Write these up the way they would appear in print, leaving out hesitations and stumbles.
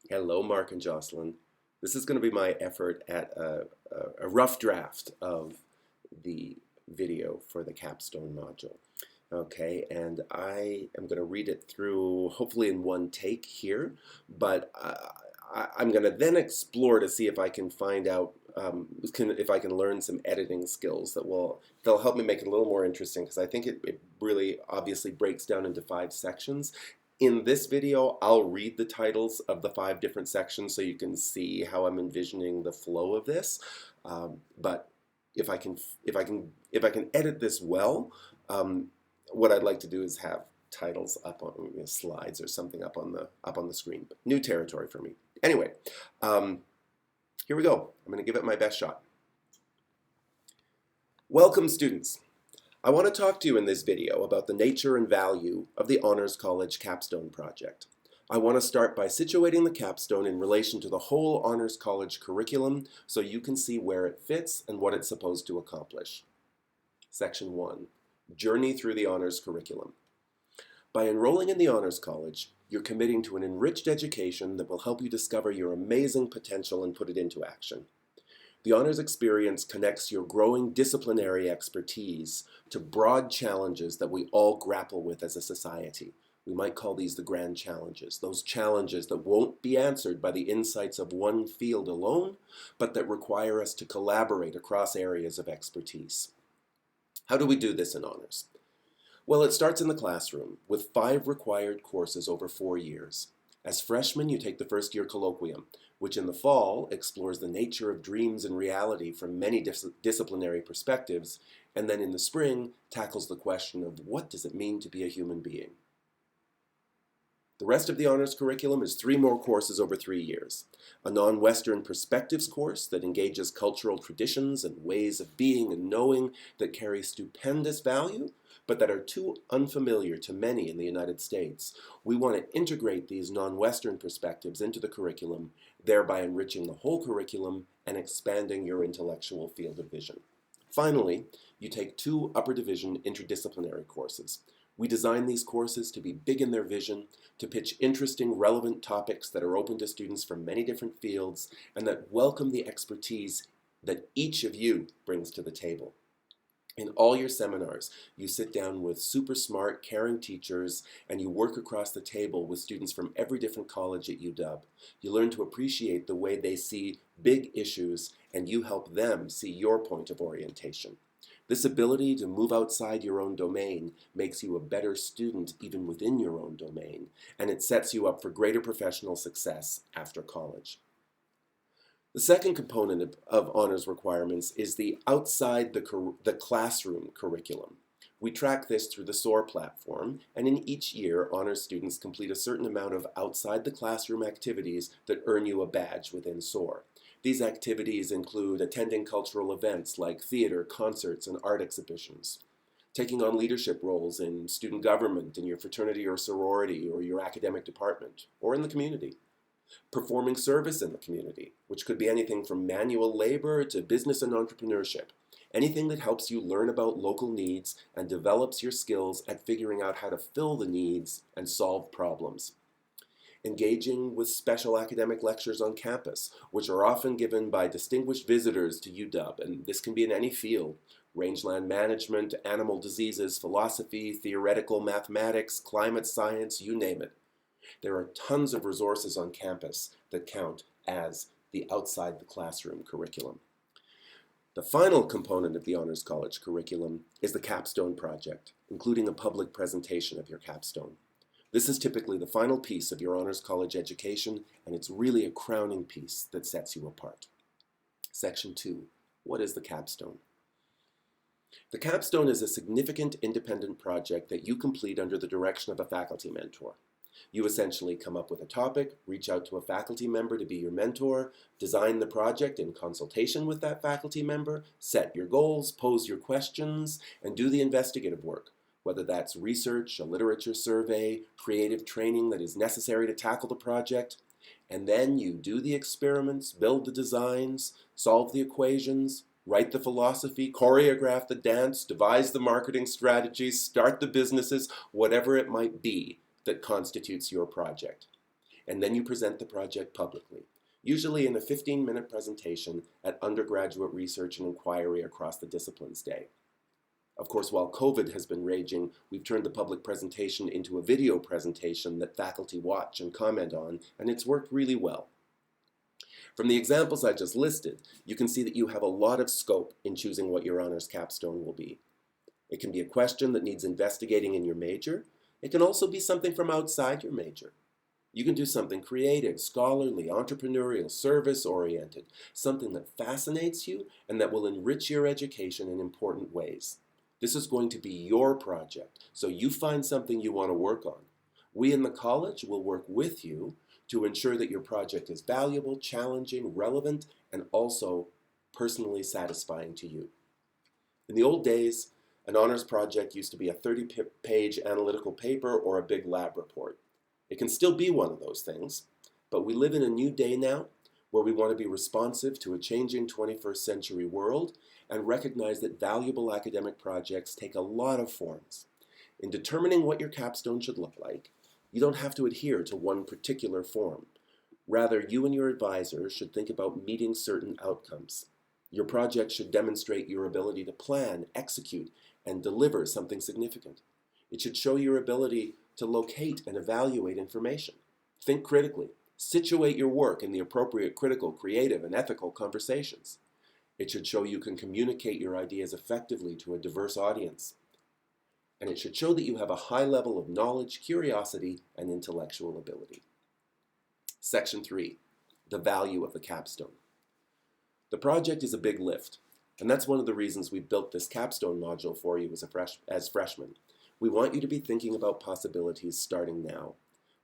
Hello, Marc and Joslyn. This is going to be my effort at a rough draft of the video for the Capstone module. Okay, and I am going to read it through hopefully in one take here, but I'm going to then explore to see if I can find out if I can learn some editing skills they'll help me make it a little more interesting because I think it really obviously breaks down into 5 sections. In this video, I'll read the titles of the 5 different sections so you can see how I'm envisioning the flow of this. But if I can edit this well, what I'd like to do is have titles up on slides or something up on the screen. But new territory for me. Anyway, here we go. I'm going to give it my best shot. Welcome, students. I want to talk to you in this video about the nature and value of the Honors College Capstone project. I want to start by situating the Capstone in relation to the whole Honors College curriculum so you can see where it fits and what it's supposed to accomplish. Section 1. Journey through the Honors curriculum. By enrolling in the Honors College, you're committing to an enriched education that will help you discover your amazing potential and put it into action. The honors experience connects your growing disciplinary expertise to broad challenges that we all grapple with as a society. We might call these the grand challenges, those challenges that won't be answered by the insights of one field alone, but that require us to collaborate across areas of expertise. How do we do this in honors? Well, it starts in the classroom with 5 required courses over 4 years. As freshmen, you take the first-year colloquium, which in the fall explores the nature of dreams and reality from many disciplinary perspectives, and then in the spring tackles the question of what does it mean to be a human being. The rest of the honors curriculum is 3 more courses over 3 years. A non-Western perspectives course that engages cultural traditions and ways of being and knowing that carry stupendous value, but that are too unfamiliar to many in the United States. We want to integrate these non-Western perspectives into the curriculum, thereby enriching the whole curriculum and expanding your intellectual field of vision. Finally, you take 2 upper division interdisciplinary courses. We design these courses to be big in their vision, to pitch interesting, relevant topics that are open to students from many different fields, and that welcome the expertise that each of you brings to the table. In all your seminars, you sit down with super smart, caring teachers, and you work across the table with students from every different college at UW. You learn to appreciate the way they see big issues, and you help them see your point of orientation. This ability to move outside your own domain makes you a better student even within your own domain, and it sets you up for greater professional success after college. The second component of honors requirements is the outside the classroom curriculum. We track this through the SOAR platform, and in each year, honors students complete a certain amount of outside the classroom activities that earn you a badge within SOAR. These activities include attending cultural events like theater, concerts, and art exhibitions, taking on leadership roles in student government, in your fraternity or sorority, or your academic department, or in the community. Performing service in the community, which could be anything from manual labor to business and entrepreneurship. Anything that helps you learn about local needs and develops your skills at figuring out how to fill the needs and solve problems. Engaging with special academic lectures on campus, which are often given by distinguished visitors to UW, and this can be in any field: rangeland management, animal diseases, philosophy, theoretical mathematics, climate science, you name it. There are tons of resources on campus that count as the outside the classroom curriculum. The final component of the Honors College curriculum is the Capstone project, including a public presentation of your capstone. This is typically the final piece of your Honors College education, and it's really a crowning piece that sets you apart. Section 2. What is the capstone? The capstone is a significant independent project that you complete under the direction of a faculty mentor. You essentially come up with a topic, reach out to a faculty member to be your mentor, design the project in consultation with that faculty member, set your goals, pose your questions, and do the investigative work, whether that's research, a literature survey, creative training that is necessary to tackle the project. And then you do the experiments, build the designs, solve the equations, write the philosophy, choreograph the dance, devise the marketing strategies, start the businesses, whatever it might be that constitutes your project. and then you present the project publicly, usually in a 15-minute presentation at Undergraduate Research and Inquiry Across the Disciplines Day. Of course, while COVID has been raging, we've turned the public presentation into a video presentation that faculty watch and comment on, and it's worked really well. From the examples I just listed, you can see that you have a lot of scope in choosing what your honors capstone will be. It can be a question that needs investigating in your major. It can also be something from outside your major. You can do something creative, scholarly, entrepreneurial, service-oriented, something that fascinates you and that will enrich your education in important ways. This is going to be your project, so you find something you want to work on. We in the college will work with you to ensure that your project is valuable, challenging, relevant, and also personally satisfying to you. In the old days, an honors project used to be a 30-page analytical paper or a big lab report. It can still be one of those things, but we live in a new day now where we want to be responsive to a changing 21st century world and recognize that valuable academic projects take a lot of forms. In determining what your capstone should look like, you don't have to adhere to one particular form. Rather, you and your advisor should think about meeting certain outcomes. Your project should demonstrate your ability to plan, execute, and deliver something significant. It should show your ability to locate and evaluate information. Think critically. Situate your work in the appropriate critical, creative, and ethical conversations. It should show you can communicate your ideas effectively to a diverse audience. And it should show that you have a high level of knowledge, curiosity, and intellectual ability. Section 3, the value of the capstone. The project is a big lift, and that's one of the reasons we built this capstone module for you as freshmen. We want you to be thinking about possibilities starting now.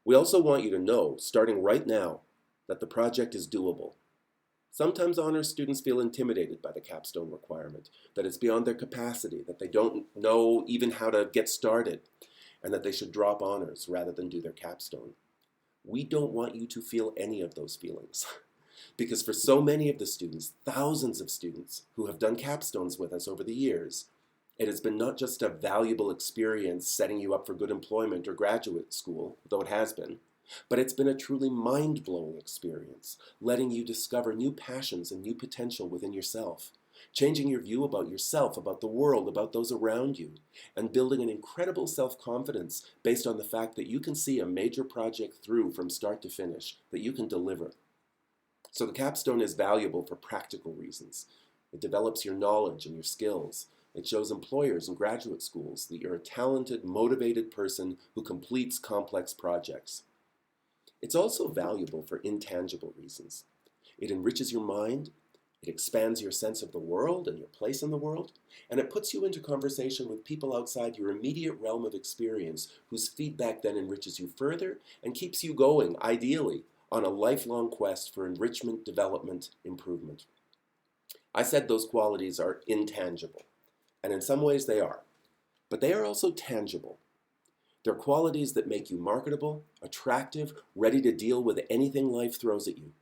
We also want you to know, starting right now, that the project is doable. Sometimes honors students feel intimidated by the capstone requirement, that it's beyond their capacity, that they don't know even how to get started, and that they should drop honors rather than do their capstone. We don't want you to feel any of those feelings. Because for so many of the students, thousands of students who have done capstones with us over the years, it has been not just a valuable experience setting you up for good employment or graduate school, though it has been, but it's been a truly mind-blowing experience, letting you discover new passions and new potential within yourself, changing your view about yourself, about the world, about those around you, and building an incredible self-confidence based on the fact that you can see a major project through from start to finish, that you can deliver. So the capstone is valuable for practical reasons. It develops your knowledge and your skills. It shows employers and graduate schools that you're a talented, motivated person who completes complex projects. It's also valuable for intangible reasons. It enriches your mind, it expands your sense of the world and your place in the world, and it puts you into conversation with people outside your immediate realm of experience whose feedback then enriches you further and keeps you going, ideally, on a lifelong quest for enrichment, development, improvement. I said those qualities are intangible. And in some ways they are. But they are also tangible. They're qualities that make you marketable, attractive, ready to deal with anything life throws at you.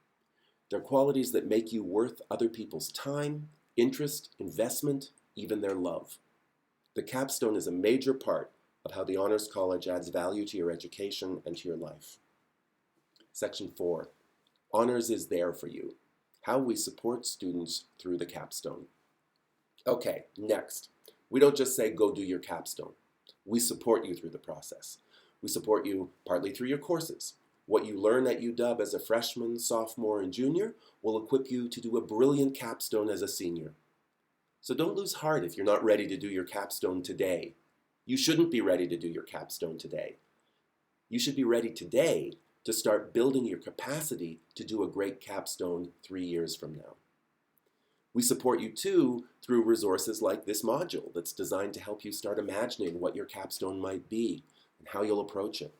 They're qualities that make you worth other people's time, interest, investment, even their love. The capstone is a major part of how the Honors College adds value to your education and to your life. Section 4. Honors is there for you. How we support students through the capstone. Okay, next. We don't just say, go do your capstone. We support you through the process. We support you partly through your courses. What you learn at UW as a freshman, sophomore, and junior will equip you to do a brilliant capstone as a senior. So don't lose heart if you're not ready to do your capstone today. You shouldn't be ready to do your capstone today. You should be ready today to start building your capacity to do a great capstone 3 years from now. We support you too through resources like this module that's designed to help you start imagining what your capstone might be and how you'll approach it.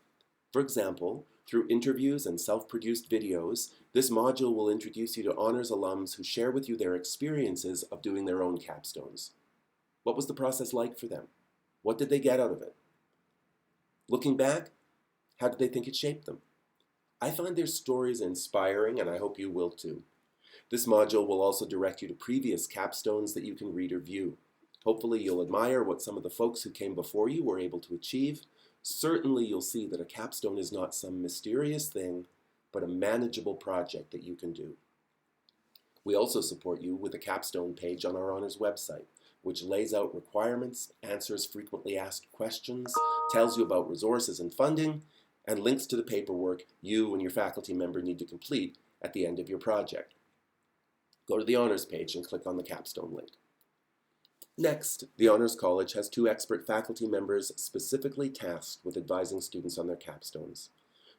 For example, through interviews and self-produced videos, this module will introduce you to honors alums who share with you their experiences of doing their own capstones. What was the process like for them? What did they get out of it? Looking back, how did they think it shaped them? I find their stories inspiring, and I hope you will too. This module will also direct you to previous capstones that you can read or view. Hopefully you'll admire what some of the folks who came before you were able to achieve. Certainly you'll see that a capstone is not some mysterious thing, but a manageable project that you can do. We also support you with a Capstone page on our honors website, which lays out requirements, answers frequently asked questions, tells you about resources and funding, and links to the paperwork you and your faculty member need to complete at the end of your project. Go to the honors page and click on the Capstone link. Next, the Honors College has 2 expert faculty members specifically tasked with advising students on their capstones.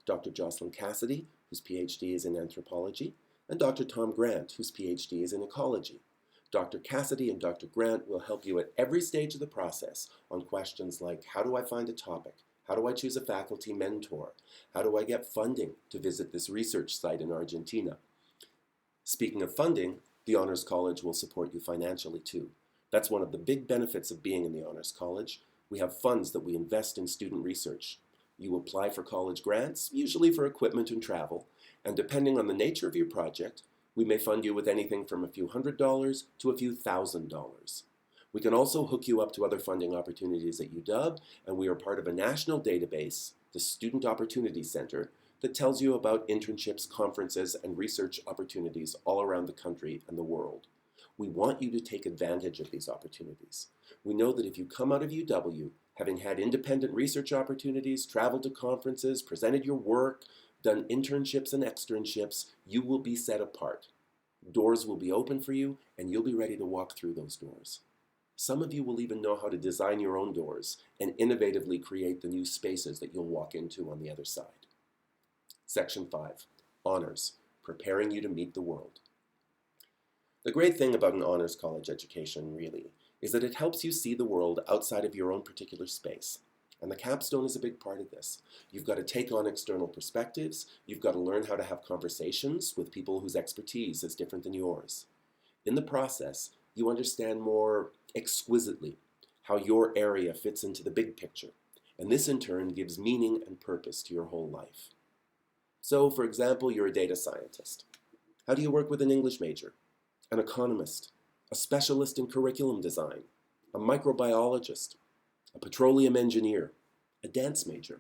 Dr. Joslyn Cassidy, whose PhD is in anthropology, and Dr. Tom Grant, whose PhD is in ecology. Dr. Cassidy and Dr. Grant will help you at every stage of the process on questions like, how do I find a topic? How do I choose a faculty mentor? How do I get funding to visit this research site in Argentina? Speaking of funding, the Honors College will support you financially too. That's one of the big benefits of being in the Honors College. We have funds that we invest in student research. You apply for college grants, usually for equipment and travel, and depending on the nature of your project, we may fund you with anything from a few $100s to a few $1,000s. We can also hook you up to other funding opportunities at UW, and we are part of a national database, the Student Opportunity Center, that tells you about internships, conferences, and research opportunities all around the country and the world. We want you to take advantage of these opportunities. We know that if you come out of UW, having had independent research opportunities, traveled to conferences, presented your work, done internships and externships, you will be set apart. Doors will be open for you, and you'll be ready to walk through those doors. Some of you will even know how to design your own doors and innovatively create the new spaces that you'll walk into on the other side. Section 5, Honors, preparing you to meet the world. The great thing about an honors college education, really, is that it helps you see the world outside of your own particular space. And the capstone is a big part of this. You've got to take on external perspectives. You've got to learn how to have conversations with people whose expertise is different than yours. In the process, you understand more exquisitely how your area fits into the big picture. And this, in turn, gives meaning and purpose to your whole life. So, for example, you're a data scientist. How do you work with an English major, an economist, a specialist in curriculum design, a microbiologist, a petroleum engineer, a dance major?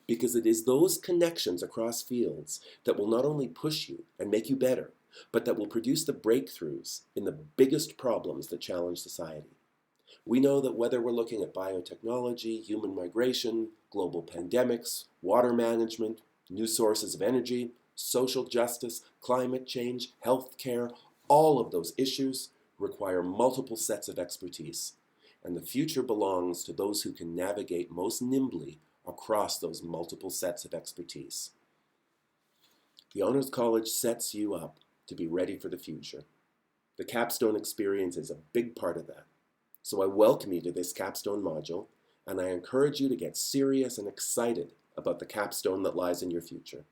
Because it is those connections across fields that will not only push you and make you better, but that will produce the breakthroughs in the biggest problems that challenge society. We know that whether we're looking at biotechnology, human migration, global pandemics, water management, new sources of energy, social justice, climate change, healthcare, all of those issues require multiple sets of expertise, and the future belongs to those who can navigate most nimbly across those multiple sets of expertise. The Honors College sets you up to be ready for the future. The Capstone experience is a big part of that. So I welcome you to this Capstone module, and I encourage you to get serious and excited about the capstone that lies in your future.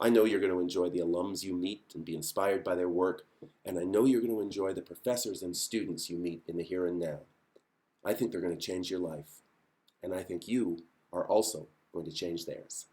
I know you're going to enjoy the alums you meet and be inspired by their work, and I know you're going to enjoy the professors and students you meet in the here and now. I think they're going to change your life, and I think you are also going to change theirs.